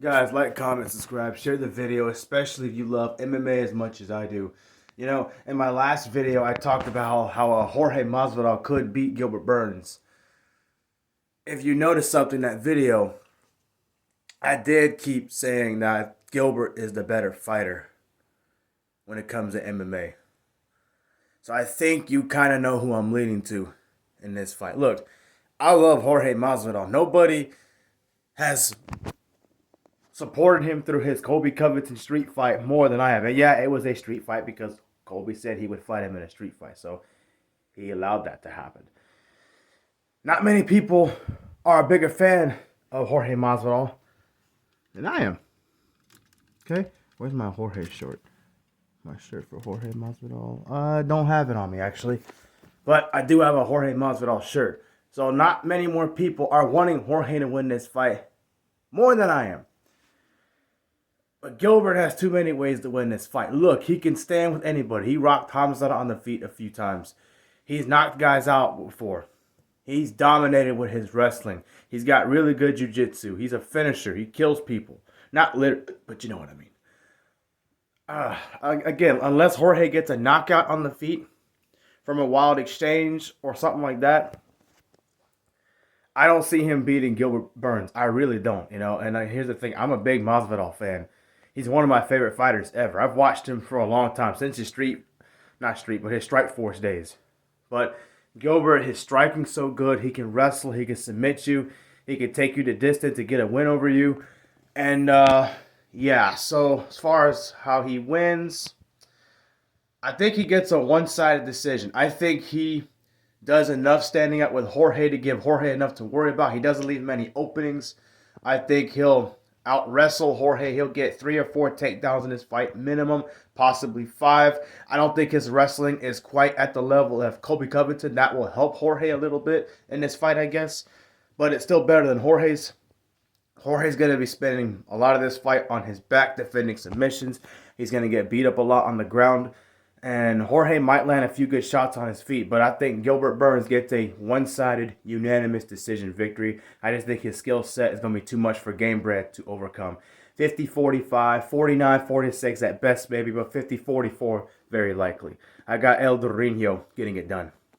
Guys, like, comment, subscribe, share the video, especially if you love MMA as much as I do. You know, in my last video, I talked about how Jorge Masvidal could beat Gilbert Burns. If you notice something in that video, I did keep saying that Gilbert is the better fighter when it comes to MMA. So I think you kind of know who I'm leaning to in this fight. Look, I love Jorge Masvidal. Nobody has supported him through his Colby Covington street fight more than I have. And yeah, it was a street fight because Colby said he would fight him in a street fight. So he allowed that to happen. Not many people are a bigger fan of Jorge Masvidal than I am. Okay? Where's my Jorge shirt? My shirt for Jorge Masvidal. I don't have it on me, actually. But I do have a Jorge Masvidal shirt. So not many more people are wanting Jorge to win this fight more than I am. But Gilbert has too many ways to win this fight. Look, he can stand with anybody. He rocked Hamza on the feet a few times. He's knocked guys out before. He's dominated with his wrestling. He's got really good jiu-jitsu. He's a finisher. He kills people. Not literally, but you know what I mean. Again, unless Jorge gets a knockout on the feet from a wild exchange or something like that, I don't see him beating Gilbert Burns. I really don't, you know. And here's the thing. I'm a big Masvidal fan. He's one of my favorite fighters ever. I've watched him for a long time, since his but his Strikeforce days. But Gilbert, his striking's so good. He can wrestle. He can submit you. He can take you the distance to get a win over you. And, yeah, so as far as how he wins, I think he gets a one-sided decision. I think he does enough standing up with Jorge to give Jorge enough to worry about. He doesn't leave many openings. I think he'll out-wrestle Jorge. He'll get 3 or 4 takedowns in this fight, minimum, possibly 5. I don't think his wrestling is quite at the level of Colby Covington. That will help Jorge a little bit in this fight, I guess. But it's still better than Jorge's. Jorge's going to be spending a lot of this fight on his back, defending submissions. He's going to get beat up a lot on the ground. And Jorge might land a few good shots on his feet, but I think Gilbert Burns gets a one-sided, unanimous decision victory. I just think his skill set is going to be too much for Gamebred to overcome. 50-45, 49-46 at best, maybe, but 50-44 very likely. I got El Dorino getting it done.